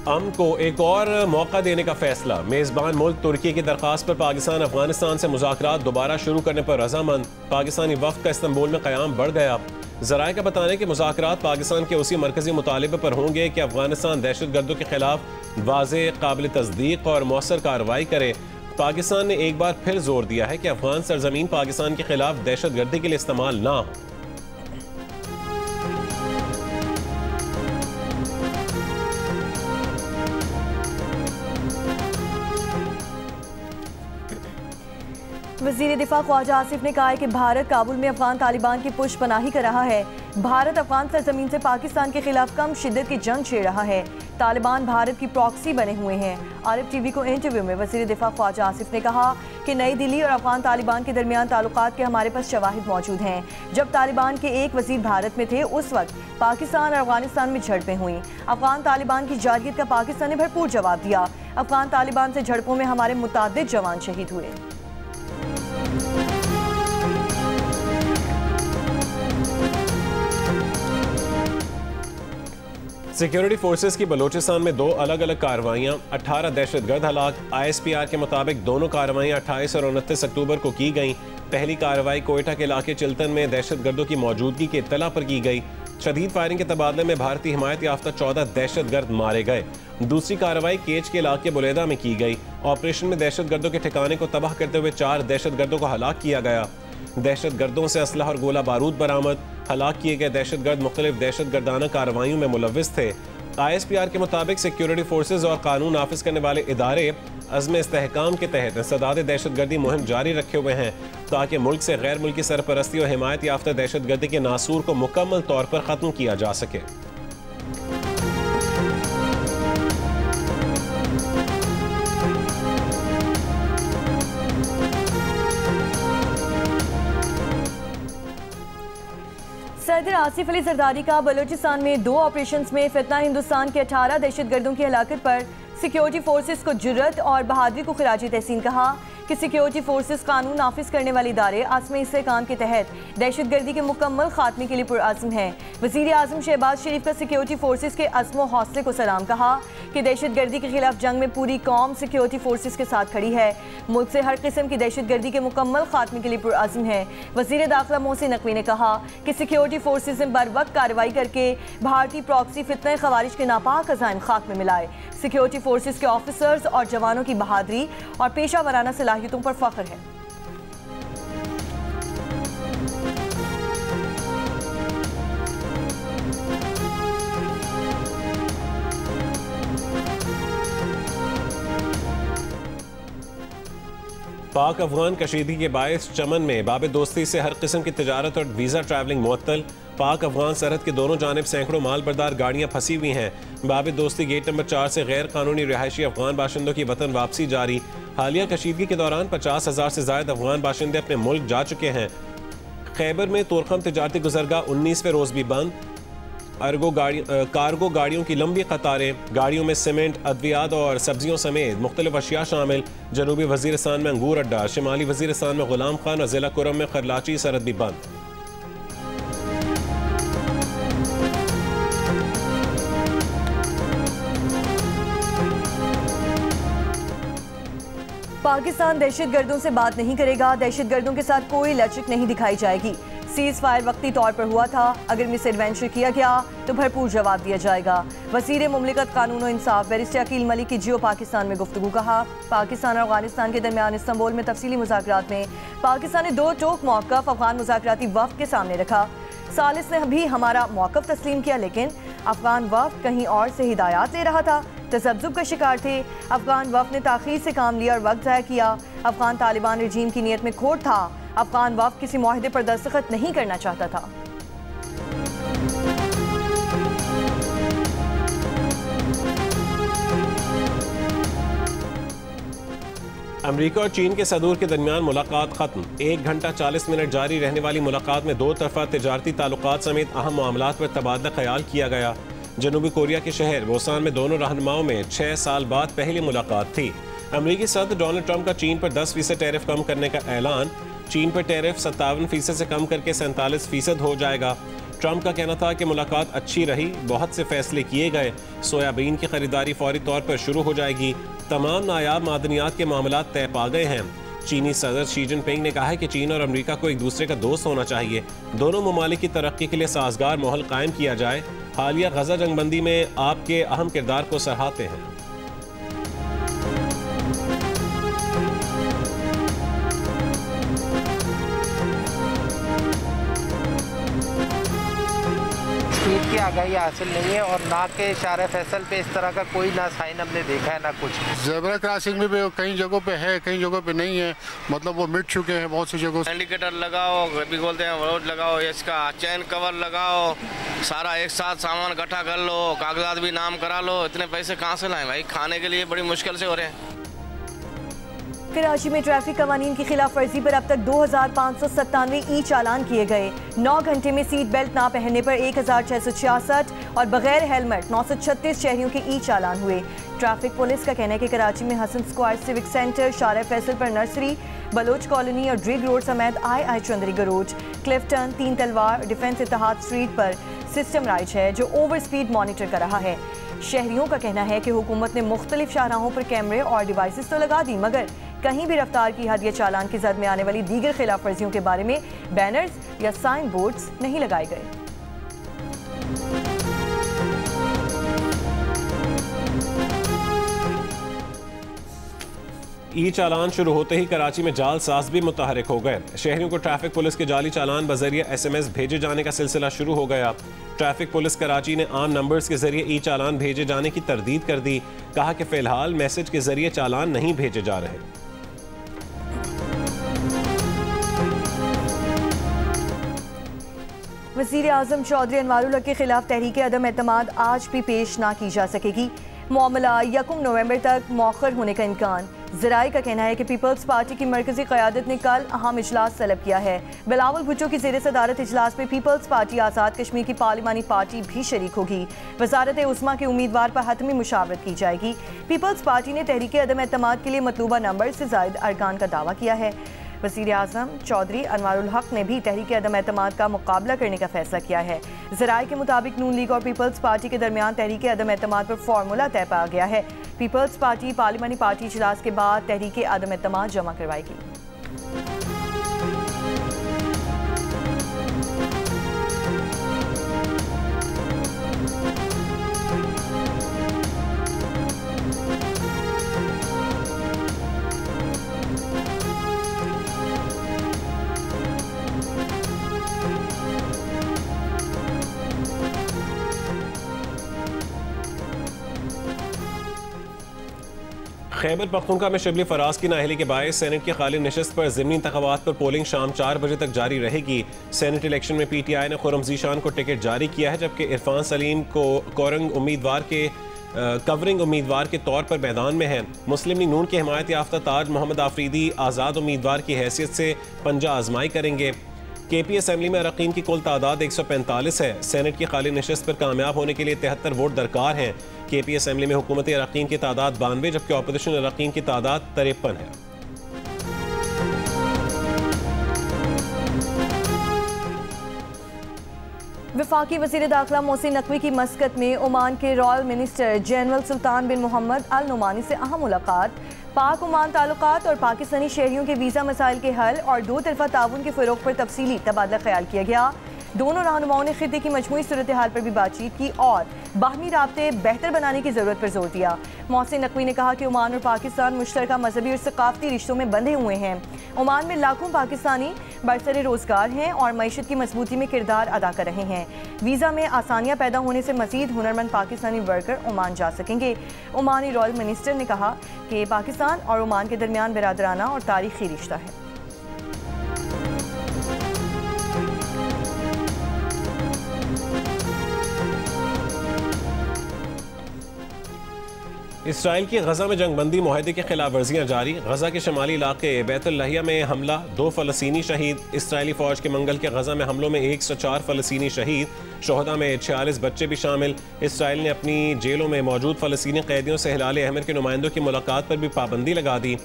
अमन को एक और मौका देने का फैसला। मेजबान मुल्क तुर्की की दरखास्त पर पाकिस्तान अफगानिस्तान से मुज़ाकरात दोबारा शुरू करने पर रजामंद। पाकिस्तानी वफ़द का इस्तांबुल में क़याम बढ़ गया। ज़राए का बताना है कि मुज़ाकरात पाकिस्तान के उसी मरकजी मुतालिबे पर होंगे कि अफगानिस्तान दहशतगर्दों के खिलाफ वाज़ेह, काबिल तस्दीक और मौसर कार्रवाई करे। पाकिस्तान ने एक बार फिर जोर दिया है कि अफगान सरजमीन पाकिस्तान के खिलाफ दहशतगर्दी के लिए इस्तेमाल ना हो। वज़ीर दिफा ख्वाजा आसिफ ने कहा है कि भारत काबुल में अफगान तालिबान की पुष्पनाही कर रहा है। भारत अफगान सरजमीन से पाकिस्तान के खिलाफ कम शिद्दत की जंग छेड़ रहा है। तालिबान भारत की प्रॉक्सी बने हुए हैं। आरब टीवी को इंटरव्यू में वज़ीर दिफा ख्वाजा आसिफ ने कहा कि नई दिल्ली और अफगान तालिबान के दरमियान ताल्लुकात के हमारे पास शवाहिद मौजूद हैं। जब तालिबान के एक वज़ीर भारत में थे उस वक्त पाकिस्तान और अफगानिस्तान में झड़पें हुई। अफगान तालिबान की जारगियत का पाकिस्तान ने भरपूर जवाब दिया। अफगान तालिबान से झड़पों में हमारे मुताद्दिद जवान शहीद हुए। सिक्योरिटी फोर्सेस की बलोचिस्तान में दो अलग अलग कार्रवाइयाँ, 18 दहशतगर्द हलाक। ISPR के मुताबिक दोनों कार्रवाइयाँ 28 और 29 अक्टूबर को की गईं। पहली कार्रवाई कोयटा के इलाके चिल्तन में दहशतगर्दों की मौजूदगी की इत्तला पर की गई। शदीद फायरिंग के तबादले में भारतीय हिमायत याफ्ता 14 दहशतगर्द मारे गए। दूसरी कार्रवाई केच के इलाके बुलेदा में की गई। ऑपरेशन में दहशतगर्दों के ठिकाने को तबाह करते हुए 4 दहशतगर्दों को हलाक किया गया। दहशतगर्दों से असलहा और गोला बारूद बरामद। हलाक किए गए दहशतगर्द मुख्तलिफ दहशतगर्दाना कार्रवाइयों में मुलव्विस थे। ISPR के मुताबिक सिक्योरिटी फोर्सेज और कानून नाफिज करने वाले इदारे अज़्म इस्तेहकाम के तहत सदाद दहशतगर्दी मुहिम जारी रखे हुए हैं ताकि मुल्क से गैर मुल्की सरपरस्ती और हिमायत याफ्ता दहशतगर्दी के नासूर को मुकम्मल तौर पर ख़त्म किया जा सके। सदर आसिफ अली जरदारी का बलूचिस्तान में 2 ऑपरेशंस में फितना हिंदुस्तान के 18 दहशतगर्दों की हलाकत पर सिक्योरिटी फोर्सेस को जुर्रत और बहादुरी को खिराजी तहसीन कहा कि सिक्योरिटी फोर्सेस कानून नाफिज करने वाले इदारे आज़म इस्तेहकाम के तहत दहशतगर्दी के मुकम्मल खात्मे के लिए पुरअज़्म हैं। वज़ीर आज़म शहबाज शरीफ का सिक्योरिटी फोर्सेस के अज़्म व हौसले को सलाम कहा कि दहशतगर्दी के खिलाफ जंग में पूरी कौम सिक्योरिटी फोर्सेस के साथ खड़ी है। मुल्क से हर किस्म की दहशतगर्दी के मुकम्मल खात्मे के लिए पुरअज़्म है। वज़ीर दाखिला मोहसिन नकवी ने कहा कि सिक्योरिटी फोर्सेस ने बर वक्त कार्रवाई करके भारतीय प्रॉक्सी फितना खवारिज के नापाक अज़ाइम खाक में मिलाए। सिक्योरिटी फोर्सेस के ऑफिसर्स और जवानों की बहादुरी और पेशा वराना सलाहियतों पर फख्र है। पाक अफगान कशीदगी के बायस चमन में बाब दोस्ती से हर किस्म की तिजारत और वीज़ा ट्रैवलिंग मुअत्तल। पाक अफगान सरहद के दोनों जानिब सैकड़ों माल बरदार गाड़ियाँ फंसी हुई हैं। बाब दोस्ती गेट नंबर 4 से गैर कानूनी रिहायशी अफगान बाशिंदों की वतन वापसी जारी। हालिया कशीदगी के दौरान 50,000 से ज़ायद अफगान बाशिंदे अपने मुल्क जा चुके हैं। खैबर में तोरखम तिजारती गुजरगाह 19वें रोज़ भी बंद। कार्गो गाड़ियों की लंबी कतारें, गाड़ियों में सीमेंट, अद्वियात और सब्जियों समेत मुख्तलिफ अशिया शामिल। जनूबी वजीरिस्तान में अंगूर अड्डा, शिमाली वजीरिस्तान में गुलाम खान और जिला कुरम में खरलाची सरहद भी बंद। पाकिस्तान दहशतगर्दों से बात नहीं करेगा। दहशतगर्दों के साथ कोई लचक नहीं दिखाई जाएगी। सीज फायर वक्ती तौर पर हुआ था, अगर मिस एडवेंचर किया गया तो भरपूर जवाब दिया जाएगा। वज़ीर मुमलिकत कानून और इंसाफ बैरिस्टर अकील मलिक की जियो पाकिस्तान में गुफ्तगू। कहा पाकिस्तान और अफगानिस्तान के दरमियान इस्तांबुल में तफसीली मुज़ाकरात में पाकिस्तान ने 2 टोक मौक़िफ़ अफगान मुज़ाकराती वफ़द के सामने रखा। सालिस ने भी हमारा मौक़िफ़ तस्लीम किया, लेकिन अफगान वफ़द कहीं और से हिदायत ले रहा था। तसब्जुब का शिकार थे। अफगान वफ़द ने ताख़ीर से काम लिया और वक्त ज़ाया किया। अफगान तालिबान रजीम की नीयत में खोट था। अफगान वफ़द किसी मुआहदे पर दस्तखत नहीं करना चाहता था। अमेरिका और चीन के सदूर के दरमियान मुलाकात खत्म। 1 घंटा 40 मिनट जारी रहने वाली मुलाकात में 2 तरफा तिजारती ताल्लुकात समेत अहम मामलात पर तबादला ख्याल किया गया। जनूबी कोरिया के शहर वोसान में दोनों रहनुमाओं में 6 साल बाद पहली मुलाकात थी। अमेरिकी सदर डोनाल्ड ट्रंप का चीन पर 10% टैरिफ कम करने का ऐलान। चीन पर टैरिफ 57% से कम करके 47% हो जाएगा। ट्रंप का कहना था कि मुलाकात अच्छी रही, बहुत से फैसले किए गए, सोयाबीन की खरीदारी फौरी तौर पर शुरू हो जाएगी, तमाम नायाब मादनियात के मामलात तय पा गए हैं। चीनी सदर शी जिनपिंग ने कहा है कि चीन और अमेरिका को एक दूसरे का दोस्त होना चाहिए, दोनों ममालिक की तरक्की के लिए साजगार माहौल कायम किया जाए। हालिया गजा जंगबंदी में आपके अहम किरदार को सराहते हैं। ईद की आगाही हासिल नहीं है और ना के शार फैसल पे इस तरह का कोई ना साइन हमने देखा है ना कुछ। ज़ेब्रा क्रॉसिंग में भी कई जगहों पे है, कई जगहों पे नहीं है, मतलब वो मिट चुके हैं बहुत सी जगहों। इंडिकेटर लगाओ, कभी बोलते हैं रोड लगाओ, इसका चैन कवर लगाओ, सारा एक साथ सामान इकट्ठा कर लो, कागजात भी नाम करा लो। इतने पैसे कहाँ से लाएं भाई, खाने के लिए बड़ी मुश्किल से हो रहे हैं। कराची में ट्रैफिक कवानीन की खिलाफ वर्जी पर अब तक 2597 ई चालान किए गए। 9 घंटे में सीट बेल्ट ना पहनने पर 1666 और बगैर हेलमेट 936 शहरियों के ई चालान हुए। ट्रैफिक पुलिस का कहना है कि कराची में हसन स्क्वायर, सिविक सेंटर, शार फैसल पर नर्सरी, बलोच कॉलोनी और ड्रिग रोड समेत आई चंदरी गरोज, क्लिफ्टन, 3 तलवार, डिफेंस इत्तेहाद स्ट्रीट पर सिस्टम राइज है जो ओवर स्पीड मॉनिटर कर रहा है। शहरियों का कहना है कि हुकूमत ने मुख्तलिफ शाहराहों पर कैमरे और डिवाइसेस तो लगा दी, मगर कहीं भी रफ्तार की हद या चालान की जद में आने वाली दीगर खिलाफ वर्जियों के बारे में बैनर्स या साइन बोर्ड्स नहीं लगाए गए। ई चालान शुरू होते ही कराची में जाल साज भी मुतहरिक हो गए। शहरियों को ट्रैफिक पुलिस के जाली चालान बजरिए SMS भेजे जाने का सिलसिला शुरू हो गया। ट्रैफिक पुलिस कराची ने आम नंबर्स के जरिए ई चालान भेजे जाने की तरदीद कर दी। कहा कि फिलहाल मैसेज के जरिए चालान नहीं भेजे जा रहे। वज़ीर आज़म चौधरी अनवारुल हक के खिलाफ तहरीक अदम एतमाद आज भी पेश ना की जा सकेगी। मामला 1 नवंबर तक मौखर होने का इम्कान। ज़राए का कहना है कि पीपल्स पार्टी की मरकजी क़यादत ने कल अहम इजलास तलब किया है। बिलावल भुट्टो की ज़ेर सदारत इजलास में पीपल्स पार्टी आज़ाद कश्मीर की पार्लिमानी पार्टी भी शरीक होगी। वज़ारत उस्मा के उम्मीदवार पर हतमी मुशावरत की जाएगी। पीपल्स पार्टी ने तहरीक अदम एतमाद के लिए मतलूबा नंबर से ज़ायद अरकान का दावा किया है। वज़ीर आज़म चौधरी अनवारुल हक ने भी तहरीक अदम एतमाद का मुकाबला करने का फैसला किया है। ज़राए के मुताबिक नून लीग और पीपल्स पार्टी के दरमियान तहरीक अदम एतमाद पर फार्मूला तय पा गया है। पीपल्स पार्टी पार्लिमानी पार्टी इजलास के बाद तहरीक अदम एतमाद जमा करवाएगी। खैबर पख्तूनख्वा में शिबली फराज की नाअहली के बायस सेनेट की खाली नशस्त पर ज़िमनी इंतखाबात पर पोलिंग शाम 4 बजे तक जारी रहेगी। सेनेट इलेक्शन में PTI ने खुर्रम ज़ीशान को टिकट जारी किया है, जबकि इरफान सलीम को कवरिंग उम्मीदवार के तौर पर मैदान में है। मुस्लिम लीग नून के हिमायत याफ्ता ताज मोहम्मद आफरीदी आज़ाद उम्मीदवार की हैसियत से पंजा आजमाई करेंगे। KP असेंबली में अरकान की कुल तादाद 145 है। सेनेट की खाली नशस्त पर कामयाब होने के लिए 73 वोट दरकार हैं। KP असेंबली में हुकूमती अरकान की तादाद 92 जबकि अपोजिशन अरकान की तादाद 53 है। वफाकी वज़ीर दाखिला मोहसिन नकवी की मस्कत में ओमान के रॉयल मिनिस्टर जनरल सुल्तान बिन मोहम्मद अल नुमानी से अहम मुलाकात। पाक ओमान ताल्लुकात और पाकिस्तानी शहरियों के वीज़ा मसाइल के हल और दो तरफा ताउन के फ़रोग़ पर तफसीली तबादला ख्याल किया गया। दोनों रहनुमाओं ने खित्ते की मजमूई सूरत हाल पर भी बातचीत की और बाहमी राब्ते बेहतर बनाने की ज़रूरत पर जोर दिया। मोहसिन नकवी ने कहा कि ओमान और पाकिस्तान मुश्तरका मजहबी और सकाफती रिश्तों में बंधे हुए हैं। ओमान में लाखों पाकिस्तानी बरसरे रोज़गार हैं और मईशत की मजबूती में किरदार अदा कर रहे हैं। वीज़ा में आसानियाँ पैदा होने से मज़ीद हुनरमंद पाकिस्तानी वर्कर ओमान जा सकेंगे। ओमानी रॉयल मिनिस्टर ने कहा कि पाकिस्तान और ओमान के दरमियान बिरादराना और तारीख़ी रिश्ता है। इसराइल की गजा में जंगबंदी मुआहदे की खिलाफ वर्जियाँ जारी। गजा के शमाली इलाके बैतुल लहिया में हमला, 2 फ़लस्तीनी शहीद। इसराइली फ़ौज के मंगल के गजा में हमलों में 104 फ़लस्तीनी शहीद, शोहदा में 46 बच्चे भी शामिल। इसराइल ने अपनी जेलों में मौजूद फ़लस्तीनी कैदियों से हिलाल अहमर के नुमाइंदों की मुलाकात पर भी पाबंदी लगा दी।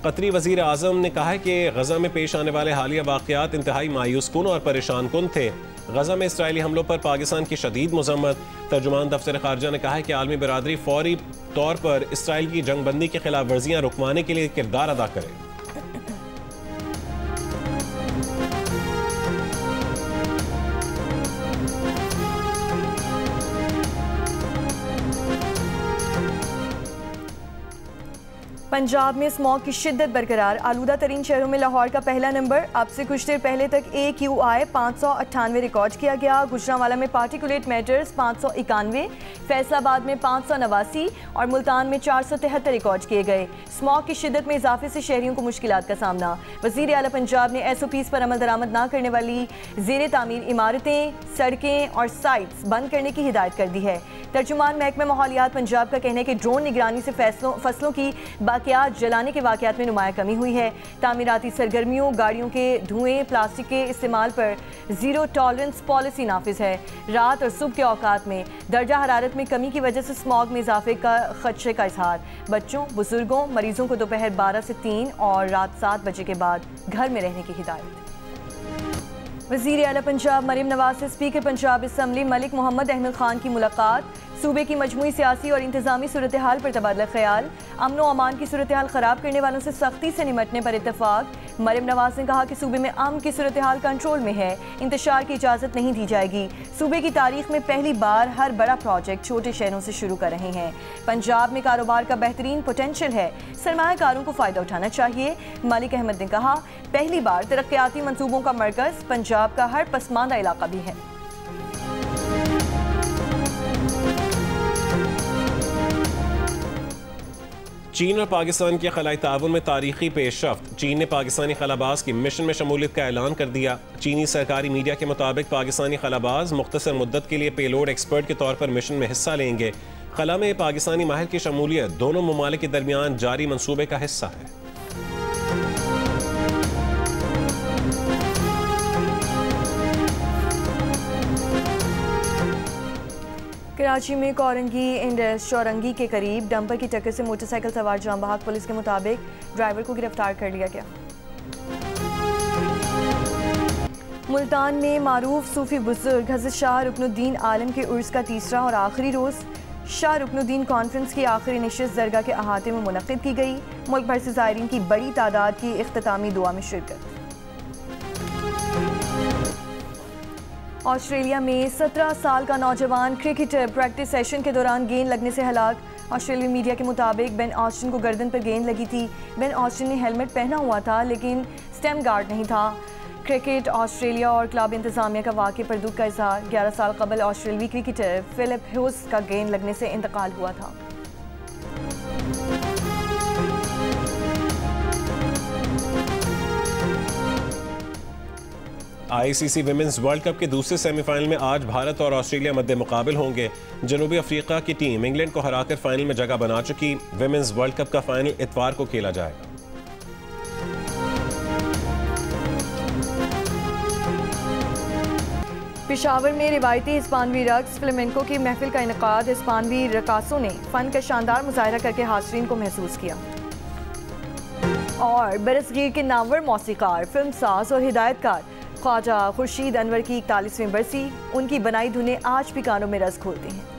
कतरी वज़ीर आज़म ने कहा है कि गजा में पेश आने वाले हालिया वाक़यात इंतहाई मायूस कुन और परेशान कुन थे। गजा में इसराइली हमलों पर पाकिस्तान की शदीद मज़म्मत। तर्जुमान दफ्तर ख़ारजा ने कहा है कि आलमी बरादरी फौरी तौर पर इसराइल की जंगबंदी की खिलाफ वर्जियाँ रुकवाने के लिए किरदार अदा करे। पंजाब में स्मॉग की शिद्दत बरकरार। आलूदा तरीन शहरों में लाहौर का पहला नंबर। अब से कुछ देर पहले तक AQI 598 रिकॉर्ड किया गया। गुजरांवाला में पार्टिकुलेट मैटर्स 591, फैसलाबाद में 589 और मुल्तान में 473 रिकॉर्ड किए गए। स्मॉग की शिद्दत में इजाफे से शहरियों को मुश्किलात का सामना। वज़ीर आला पंजाब ने SOPs पर अमल दरामद न करने वाली ज़ेरे तामीर इमारतें, सड़कें और साइट्स बंद करने की हिदायत कर दी है। तर्जुमान महकमा माहौलियात पंजाब का कहना है कि ड्रोन निगरानी से फसलों की बाकियात जलाने के वाक़यात में नुमाया कमी हुई है। तामीराती सरगर्मियों, गाड़ियों के धुएं, प्लास्टिक के इस्तेमाल पर ज़ीरो टॉलरेंस पॉलिसी नाफिज है। रात और सुबह के औकात में दर्जा हरारत में कमी की वजह से स्मॉग में इजाफे का खदशे का इजहार। बच्चों, बुजुर्गों, मरीजों को दोपहर 12 से 3 और रात 7 बजे के बाद घर में रहने की हिदायत। वज़ीर आला पंजाब मरीम नवाज से स्पीकर पंजाब असम्बली मलिक मोहम्मद अहमद खान की मुलाकात। सूबे की मजमूई सियासी और इंतजामी सूरत हाल पर तबादला ख्याल। अमन व अमान की सूरत हाल ख़राब करने वालों से सख्ती से निमटने पर इत्तफाक। मरीम नवाज ने कहा कि सूबे में अमन की सूरत हाल कंट्रोल में है, इंतशार की इजाज़त नहीं दी जाएगी। सूबे की तारीख में पहली बार हर बड़ा प्रोजेक्ट छोटे शहरों से शुरू कर रहे हैं। पंजाब में कारोबार का बेहतरीन पोटेंशियल है, सरमायाकारों को फ़ायदा उठाना चाहिए। मलिक अहमद ने कहा, पहली बार तरक्याती मनसूबों का मरकज़ पंजाब का हर पसमानदा इलाका भी है। चीन और पाकिस्तान के खलाई ताउन में तारीखी पेशरफ्त। चीन ने पाकिस्तानी खलाबाज की मिशन में शमूलियत का ऐलान कर दिया। चीनी सरकारी मीडिया के मुताबिक पाकिस्तानी खलाबाज मुख्तसर मुद्दत के लिए पेलोड एक्सपर्ट के तौर पर मिशन में हिस्सा लेंगे। खला में पाकिस्तानी माहिर की शमूलियत दोनों ममालिक के दरमियान जारी मनसूबे का हिस्सा है। कराची में कोरंगी एंड चौरंगी के करीब डंपर की टक्कर से मोटरसाइकिल सवार जाम बहक। पुलिस के मुताबिक ड्राइवर को गिरफ्तार कर लिया गया। मुल्तान में मारूफ सूफी बुजुर्ग हज़रत शाह रुकनुद्दीन आलम के उर्स का तीसरा और आखिरी रोज़ शाह रुकनुद्दीन कॉन्फ्रेंस की आखिरी नशिस्त दरगाह के अहाते में मुनक़्क़िद की गई। मुल्क भर से ज़ायरीन की बड़ी तादाद की इख्तितामी दुआ में शिरकत। ऑस्ट्रेलिया में 17 साल का नौजवान क्रिकेटर प्रैक्टिस सेशन के दौरान गेंद लगने से हलाक। ऑस्ट्रेलियन मीडिया के मुताबिक बेन ऑस्टिन को गर्दन पर गेंद लगी थी। बेन ऑस्टिन ने हेलमेट पहना हुआ था लेकिन स्टेम गार्ड नहीं था। क्रिकेट ऑस्ट्रेलिया और क्लब इंतजामिया का वाक़े पर दुख का इजहार। 11 साल कबल ऑस्ट्रेलियाई क्रिकेटर फिलिप ह्यूज का गेंद लगने से इंतकाल हुआ था। ICC विमेंस वर्ल्ड कप के दूसरे सेमीफाइनल में आज भारत और ऑस्ट्रेलिया मध्य मुकाबिल होंगे। जनूबी अफ्रीका की टीम इंग्लैंड को हराकर फाइनल में जगह बना चुकी। विमेंस वर्ल्ड कप का फाइनल इतवार को खेला जाएगा। पेशावर में रिवायती हिस्पानवी रक्स फ्लेमेंको की महफिल का इनकाद। हिस्पानवी रकासों ने फ़न का शानदार मुजाहरा करके हाज़रीन को महसूस किया। और बरसगीर के नामवर मौसीकार, फिल्म साज और हिदायतकार ख्वाजा खुर्शीद अनवर की 41वीं बरसी। उनकी बनाई धुनें आज भी कानों में रस घोलती हैं।